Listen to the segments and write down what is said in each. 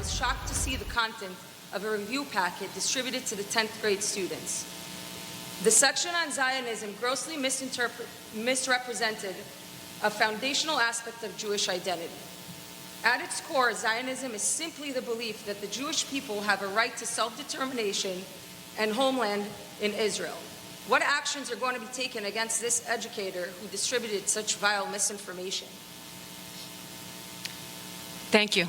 was shocked to see the content of a review packet distributed to the 10th grade students. The section on Zionism grossly misrepresented a foundational aspect of Jewish identity. At its core, Zionism is simply the belief that the Jewish people have a right to self-determination and homeland in Israel. What actions are going to be taken against this educator who distributed such vile misinformation? Thank you.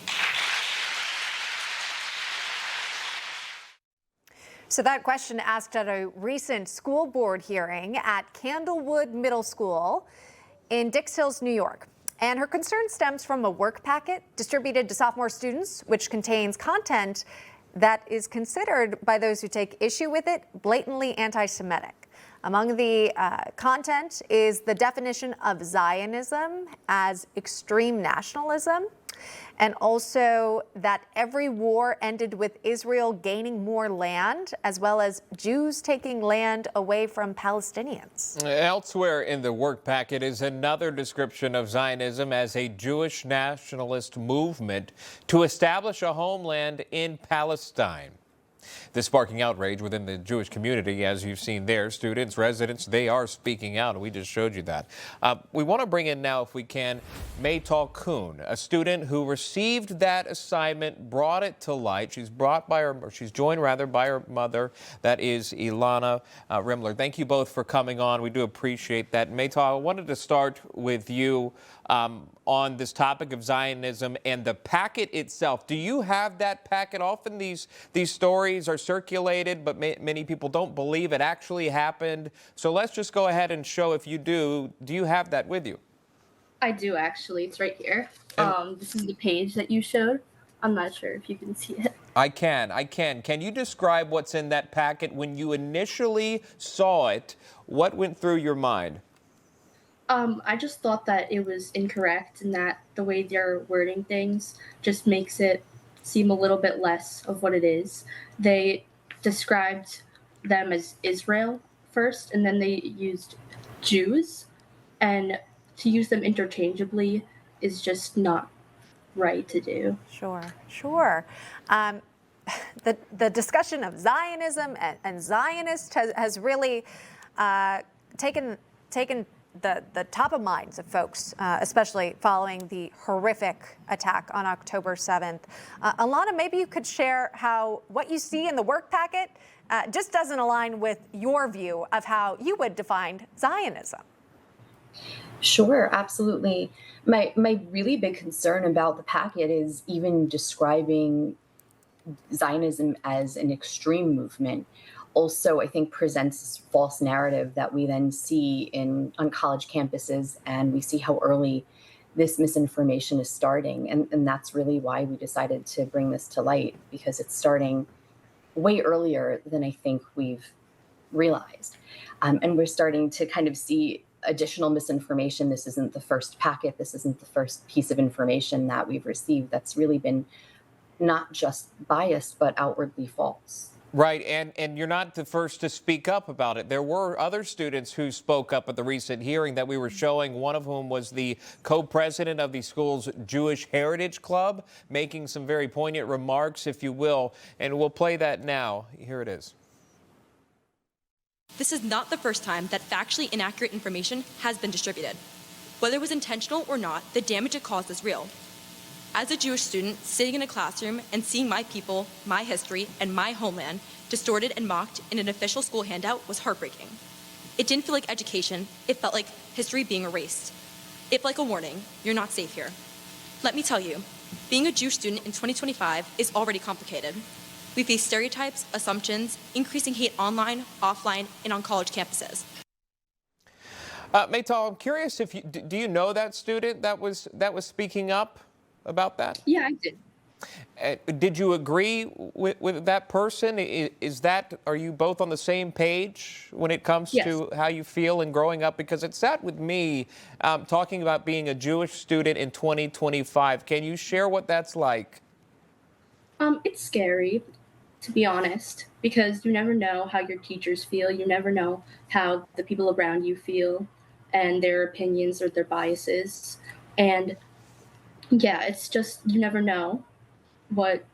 So that question asked at a recent school board hearing at Candlewood Middle School in Dix Hills, New York. And her concern stems from a work packet distributed to sophomore students, which contains content that is considered by those who take issue with it blatantly anti-Semitic. Among the content is the definition of Zionism as extreme nationalism, and also that every war ended with Israel gaining more land, as well as Jews taking land away from Palestinians. Elsewhere in the work packet is another description of Zionism as a Jewish nationalist movement to establish a homeland in Palestine. This sparking outrage within the Jewish community, as you've seen there. Students, residents, they are speaking out. We just showed you that. We want to bring in now, if we can, Maytal Kuhn, a student who received that assignment, brought it to light. She's joined by her mother. That is Ilana Rimler. Thank you both for coming on. We do appreciate that. Maytal, I wanted to start with you on this topic of Zionism and the packet itself. Do you have that packet? Often these stories are circulated, but many people don't believe it actually happened. So let's just go ahead and show if you do. Do you have that with you? I do, actually. It's right here. This is the page that you showed. I'm not sure if you can see it. I can. Can you describe what's in that packet? When you initially saw it, what went through your mind? I just thought that it was incorrect and that the way they're wording things just makes it seem a little bit less of what it is. They described them as Israel first, and then they used Jews, and to use them interchangeably is just not right to do. Sure. The discussion of Zionism and Zionists has really taken the top of minds of folks, especially following the horrific attack on October 7th. Ilana, maybe you could share how what you see in the work packet just doesn't align with your view of how you would define Zionism. Sure, absolutely. My really big concern about the packet is even describing Zionism as an extreme movement. Also, I think presents this false narrative that we then see on college campuses, and we see how early this misinformation is starting. And that's really why we decided to bring this to light, because it's starting way earlier than I think we've realized. And we're starting to kind of see additional misinformation. This isn't the first packet. This isn't the first piece of information that we've received that's really been not just biased, but outwardly false. Right, and you're not the first to speak up about it. There were other students who spoke up at the recent hearing that we were showing, one of whom was the co-president of the school's Jewish Heritage Club, making some very poignant remarks, if you will, and we'll play that now. Here it is. This is not the first time that factually inaccurate information has been distributed. Whether it was intentional or not, the damage it caused is real. As a Jewish student, sitting in a classroom and seeing my people, my history, and my homeland distorted and mocked in an official school handout was heartbreaking. It didn't feel like education, it felt like history being erased. It felt like a warning, you're not safe here. Let me tell you, being a Jewish student in 2025 is already complicated. We face stereotypes, assumptions, increasing hate online, offline, and on college campuses. Maytal, I'm curious if do you know that student that was speaking up about that? Yeah, I did. Did you agree with that person? Are you both on the same page when it comes Yes. to how you feel and growing up? Because it sat with me talking about being a Jewish student in 2025. Can you share what that's like? It's scary, to be honest, because you never know how your teachers feel. You never know how the people around you feel and their opinions or their biases. And yeah, it's just, you never know what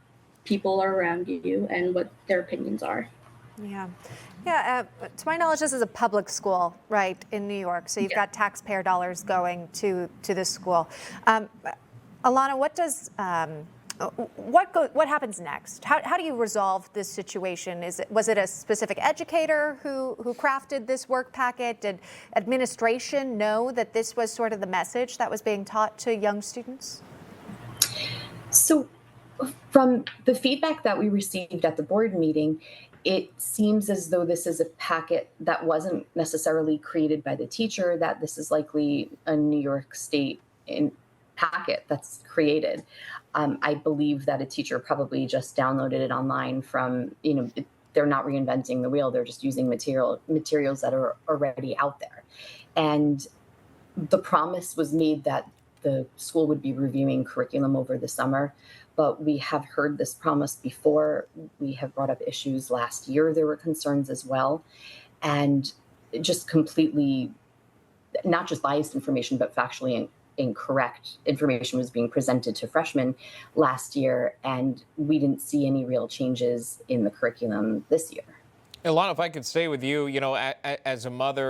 people are around you and what their opinions are. Yeah. Yeah, to my knowledge, this is a public school, right, in New York. So you've got taxpayer dollars going to this school. Alana, what happens next? How do you resolve this situation? Was it a specific educator who crafted this work packet? Did administration know that this was sort of the message that was being taught to young students? So from the feedback that we received at the board meeting, it seems as though this is a packet that wasn't necessarily created by the teacher, that this is likely a New York State packet that's created. I believe that a teacher probably just downloaded it online from, they're not reinventing the wheel. They're just using materials that are already out there. And the promise was made that the school would be reviewing curriculum over the summer, but we have heard this promise before. We have brought up issues last year. There were concerns as well. And just completely, not just biased information, but factually incorrect information was being presented to freshmen last year, and we didn't see any real changes in the curriculum this year. Ilana, if I could stay with you, as a mother,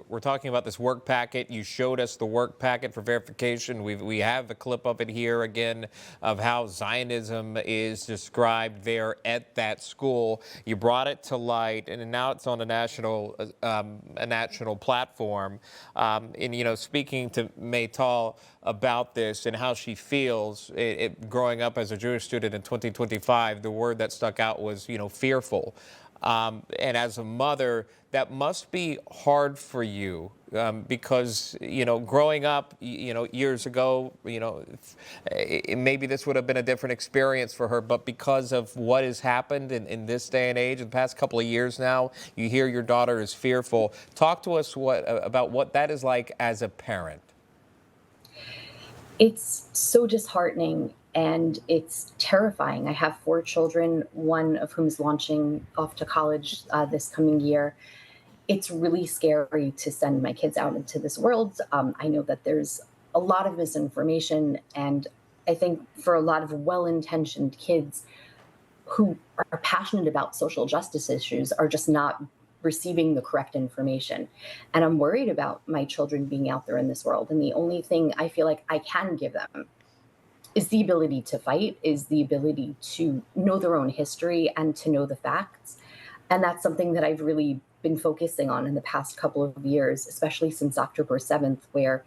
we're talking about this work packet. You showed us the work packet for verification. We have the clip of it here again of how Zionism is described there at that school. You brought it to light, and now it's on a national platform. And speaking to Parental about this and how she feels growing up as a Jewish student in 2025, the word that stuck out was, fearful. And as a mother, that must be hard for you because, growing up, years ago, maybe this would have been a different experience for her. But because of what has happened in this day and age, in the past couple of years now, you hear your daughter is fearful. Talk to us about what that is like as a parent. It's so disheartening. And it's terrifying. I have 4 children, one of whom is launching off to college this coming year. It's really scary to send my kids out into this world. I know that there's a lot of misinformation, and I think for a lot of well-intentioned kids who are passionate about social justice issues are just not receiving the correct information. And I'm worried about my children being out there in this world. And the only thing I feel like I can give them is the ability to fight, is the ability to know their own history and to know the facts. And that's something that I've really been focusing on in the past couple of years, especially since October 7th, where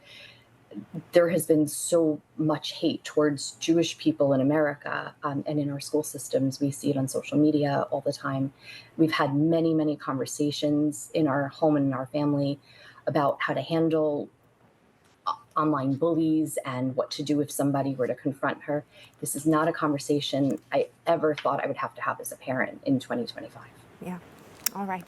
there has been so much hate towards Jewish people in America and in our school systems. We see it on social media all the time. We've had many, many conversations in our home and in our family about how to handle online bullies and what to do if somebody were to confront her. This is not a conversation I ever thought I would have to have as a parent in 2025. Yeah. All right.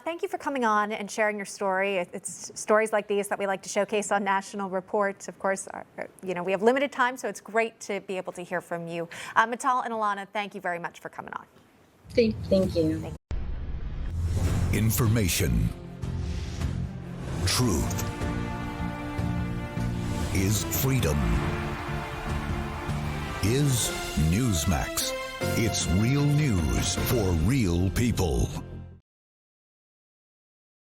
Thank you for coming on and sharing your story. It's stories like these that we like to showcase on National Report. Of course, we have limited time, so it's great to be able to hear from you. Parental and Ilana, thank you very much for coming on. Thank you. Information. Truth is freedom. Is Newsmax. It's real news for real people.